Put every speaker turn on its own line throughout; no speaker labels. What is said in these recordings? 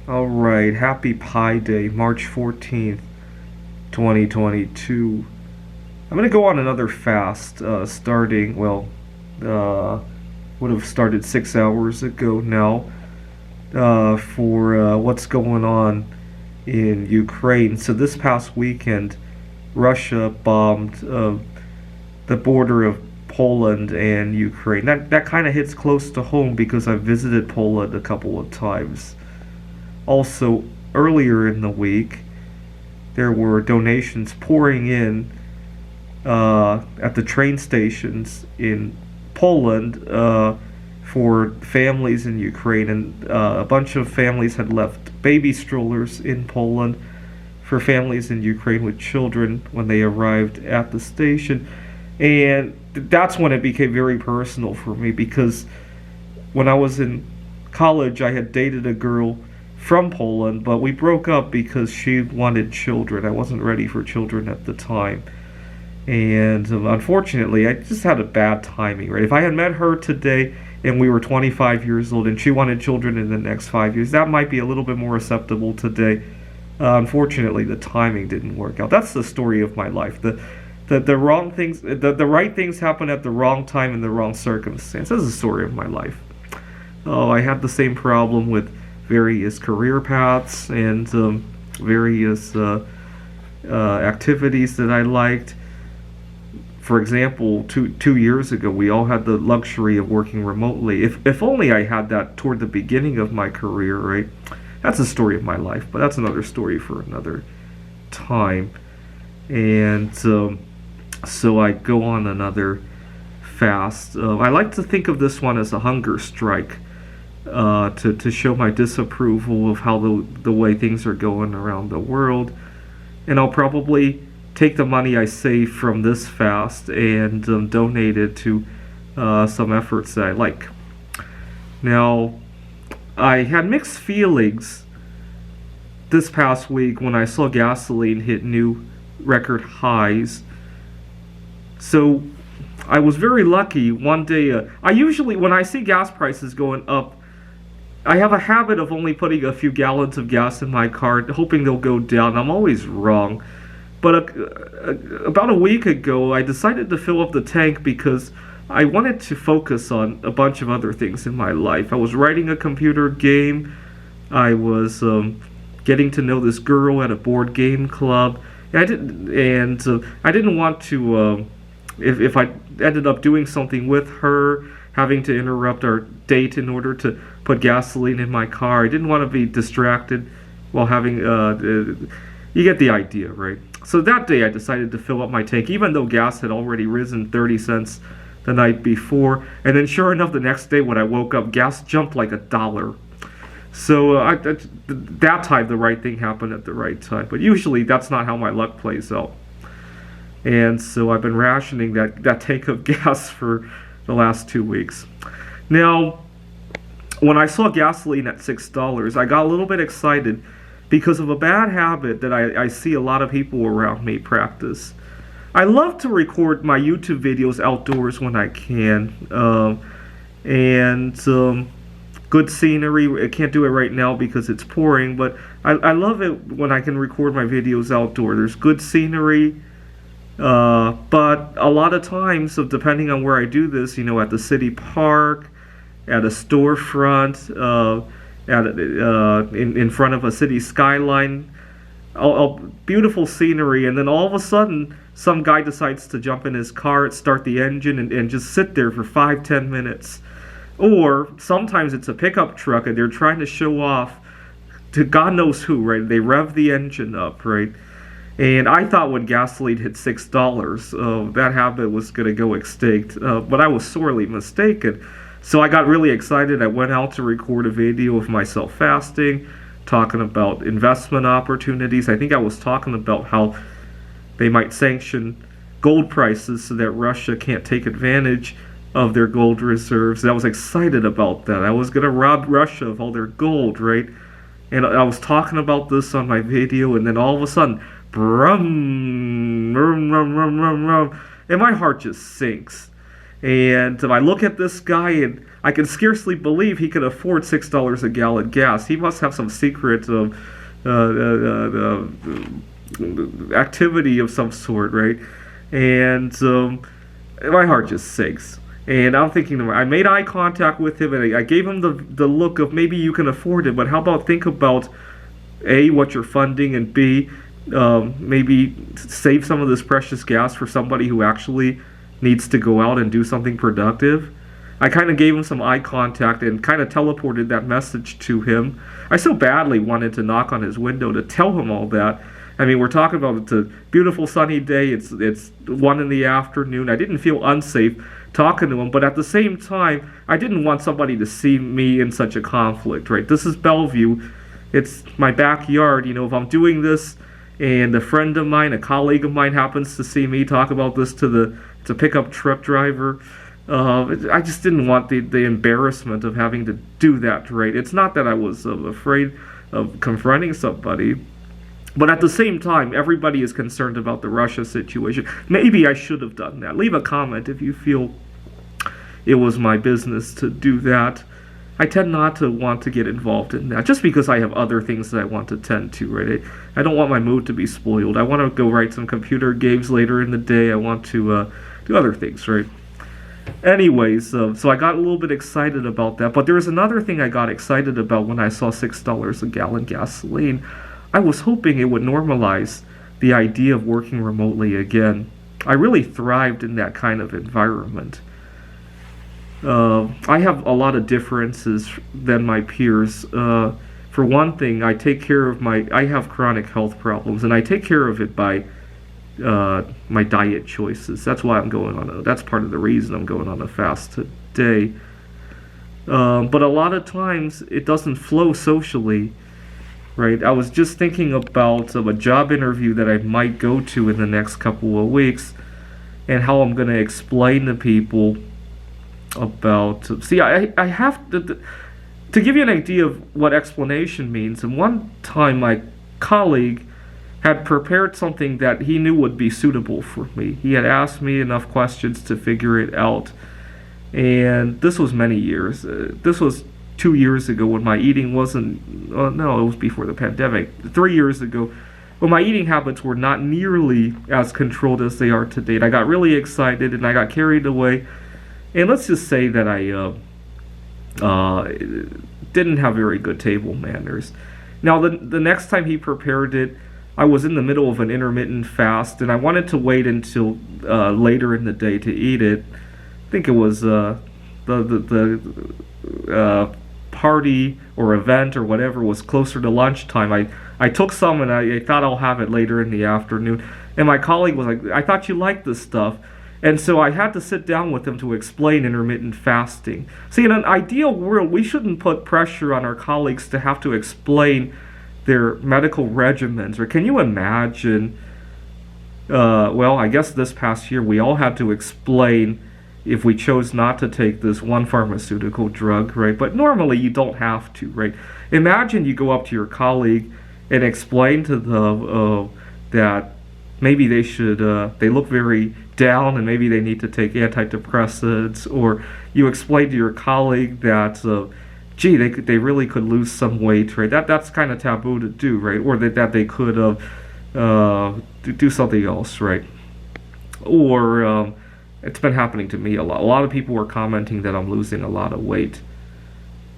Alright, happy Pi Day, March 14th, 2022. I'm gonna go on another fast, uh, would have started 6 hours ago now, for what's going on in Ukraine. So this past weekend, Russia bombed the border of Poland and Ukraine. That kind of hits close to home because I've visited Poland a couple of times. Also, earlier in the week, there were donations pouring in at the train stations in Poland for families in Ukraine, and a bunch of families had left baby strollers in Poland for families in Ukraine with children when they arrived at the station. And that's when it became very personal for me because when I was in college, I had dated a girl from Poland, but we broke up because she wanted children. I wasn't ready for children at the time. And unfortunately, I just had a bad timing, right? If I had met her today and we were 25 years old and she wanted children in the next 5 years, that might be a little bit more acceptable today. Unfortunately, the timing didn't work out. That's the story of my life. The wrong things, the right things happen at the wrong time in the wrong circumstance. That's the story of my life. Oh, I had the same problem with various career paths and various activities that I liked. For example, two years ago, we all had the luxury of working remotely. If only I had that toward the beginning of my career, right? That's the story of my life, but that's another story for another time. And so I go on another fast. I like to think of this one as a hunger strike, to show my disapproval of how the way things are going around the world. And I'll probably take the money I save from this fast and donate it to some efforts that I like. Now, I had mixed feelings this past week when I saw gasoline hit new record highs. So I was very lucky one day. I usually, when I see gas prices going up, I have a habit of only putting a few gallons of gas in my car, hoping they'll go down. I'm always wrong. But about a week ago, I decided to fill up the tank because I wanted to focus on a bunch of other things in my life. I was writing a computer game. I was getting to know this girl at a board game club. I didn't want to. If I ended up doing something with her, having to interrupt our date in order to put gasoline in my car, I didn't want to be distracted while having. You get the idea, right? So that day I decided to fill up my tank, even though gas had already risen 30 cents the night before. And then sure enough, the next day when I woke up, gas jumped like $1. So that time the right thing happened at the right time. But usually that's not how my luck plays out. And so I've been rationing that tank of gas for the last 2 weeks. Now, when I saw gasoline at $6, I got a little bit excited because of a bad habit that I see a lot of people around me practice. I love to record my YouTube videos outdoors when I can, and good scenery. I can't do it right now because it's pouring, but I love it when I can record my videos outdoor. There's good scenery, but a lot of times, so depending on where I do this, at the city park, at a storefront, in front of a city skyline, beautiful scenery, and then all of a sudden some guy decides to jump in his car, start the engine, and just sit there for 5-10 minutes. Or sometimes it's a pickup truck and they're trying to show off to God knows who, right? They rev the engine up, right? And I thought when gasoline hit $6, that habit was going to go extinct, but I was sorely mistaken. So I got really excited. I went out to record a video of myself fasting, talking about investment opportunities. I think I was talking about how they might sanction gold prices so that Russia can't take advantage of their gold reserves. And I was excited about that. I was going to rob Russia of all their gold, right? And I was talking about this on my video, and then all of a sudden, brum, brum, brum, brum, brum, brum, and my heart just sinks. And I look at this guy and I can scarcely believe he could afford $6 a gallon gas. He must have some secret of activity of some sort, right? And my heart just sinks. And I'm thinking, I made eye contact with him, and I gave him the look of maybe you can afford it, but how about think about A, what you're funding, and B, maybe save some of this precious gas for somebody who actually needs to go out and do something productive. I kind of gave him some eye contact and kind of teleported that message to him. I so badly wanted to knock on his window to tell him all that. I mean, we're talking about it's a beautiful sunny day. It's 1 in the afternoon. I didn't feel unsafe talking to him, but at the same time, I didn't want somebody to see me in such a conflict, right? This is Bellevue. It's my backyard. You know, if I'm doing this and a friend of mine, a colleague of mine happens to see me talk about this to the pickup truck driver, I just didn't want the embarrassment of having to do that, right? It's not that I was afraid of confronting somebody, but at the same time, everybody is concerned about the Russia situation. Maybe I should have done that. Leave a comment if you feel it was my business to do that. I tend not to want to get involved in that, just because I have other things that I want to tend to, right? I don't want my mood to be spoiled. I want to go write some computer games later in the day. I want to do other things, right? Anyways, so I got a little bit excited about that. But there was another thing I got excited about when I saw $6 a gallon gasoline. I was hoping it would normalize the idea of working remotely again. I really thrived in that kind of environment. I have a lot of differences than my peers. For one thing, I have chronic health problems, and I take care of it by my diet choices. That's why that's part of the reason I'm going on a fast today. But a lot of times, it doesn't flow socially. Right, I was just thinking about a job interview that I might go to in the next couple of weeks, and how I'm going to explain to people about. See, I have to give you an idea of what explanation means. And one time, my colleague had prepared something that he knew would be suitable for me. He had asked me enough questions to figure it out, and this was many years. This was 2 years ago when my eating wasn't, no, it was before the pandemic, 3 years ago, when my eating habits were not nearly as controlled as they are today. I got really excited and I got carried away, and let's just say that I didn't have very good table manners. Now, the next time he prepared it, I was in the middle of an intermittent fast, and I wanted to wait until later in the day to eat it. I think it was the party or event or whatever was closer to lunchtime. I took some, and I thought I'll have it later in the afternoon. And my colleague was like, I thought you liked this stuff. And so I had to sit down with him to explain intermittent fasting. See, in an ideal world, we shouldn't put pressure on our colleagues to have to explain their medical regimens. Or can you imagine, well, I guess this past year we all had to explain if we chose not to take this one pharmaceutical drug, right? But normally you don't have to, right? Imagine you go up to your colleague and explain to them that maybe they should, they look very down and maybe they need to take antidepressants, or you explain to your colleague that, gee, they really could lose some weight, right? That's kind of taboo to do, right? Or that they could do something else, right? Or it's been happening to me a lot. A lot of people were commenting that I'm losing a lot of weight.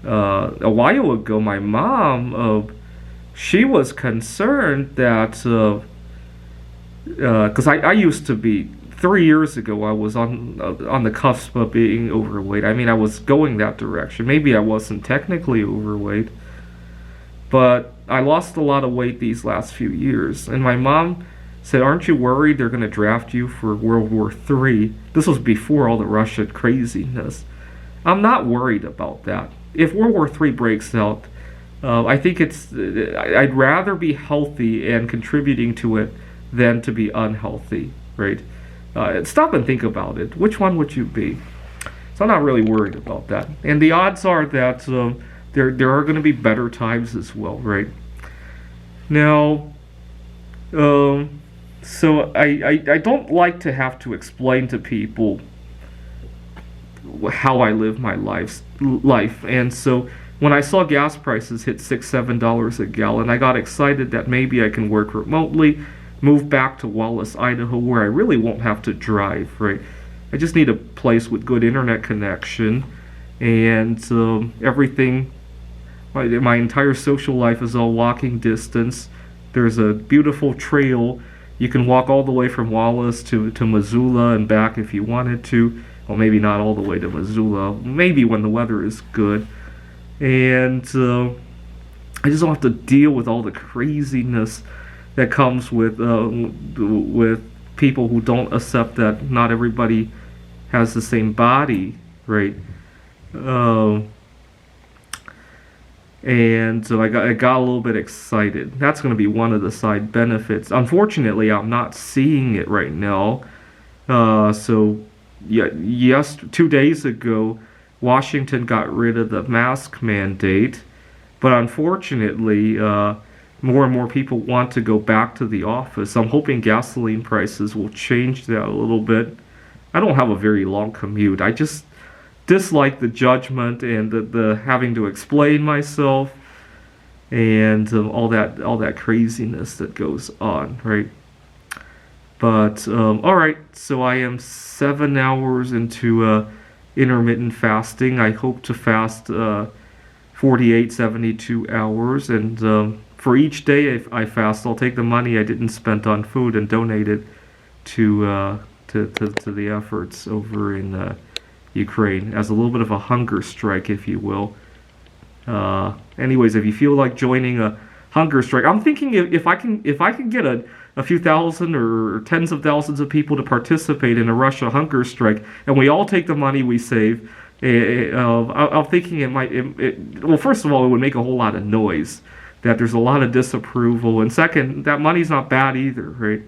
A while ago, my mom, she was concerned that, because I used to be, 3 years ago, I was on the cusp of being overweight. I mean, I was going that direction. Maybe I wasn't technically overweight, but I lost a lot of weight these last few years. And my mom said, aren't you worried they're going to draft you for World War III? This was before all the Russia craziness. I'm not worried about that. If World War III breaks out, I think I'd rather be healthy and contributing to it than to be unhealthy, right? Stop and think about it. Which one would you be? So I'm not really worried about that. And the odds are that there are going to be better times as well, right? Now, so I don't like to have to explain to people how I live my life. And so when I saw gas prices hit $6, $7 a gallon, I got excited that maybe I can work remotely, move back to Wallace, Idaho, where I really won't have to drive, right? I just need a place with good internet connection, and everything. My entire social life is all walking distance. There's a beautiful trail. You can walk all the way from Wallace to Missoula and back if you wanted to. Well, maybe not all the way to Missoula. Maybe when the weather is good. And I just don't have to deal with all the craziness that comes with people who don't accept that not everybody has the same body, right? And so I got a little bit excited. That's going to be one of the side benefits. Unfortunately, I'm not seeing it right now. So, yes, 2 days ago, Washington got rid of the mask mandate. But unfortunately, more and more people want to go back to the office. I'm hoping gasoline prices will change that a little bit. I don't have a very long commute. I just dislike the judgment and the having to explain myself and all that craziness that goes on, right? But all right, so I am 7 hours into intermittent fasting. I hope to fast 48, 72 hours, and for each day I fast, I'll take the money I didn't spend on food and donate it to the efforts over in Ukraine as a little bit of a hunger strike, if you will. Anyways, if you feel like joining a hunger strike, I'm thinking if I can get a few thousand or tens of thousands of people to participate in a Russia hunger strike, and we all take the money we save. I'm thinking it might. Well, first of all, it would make a whole lot of noise. That there's a lot of disapproval, and second, that money's not bad either, right?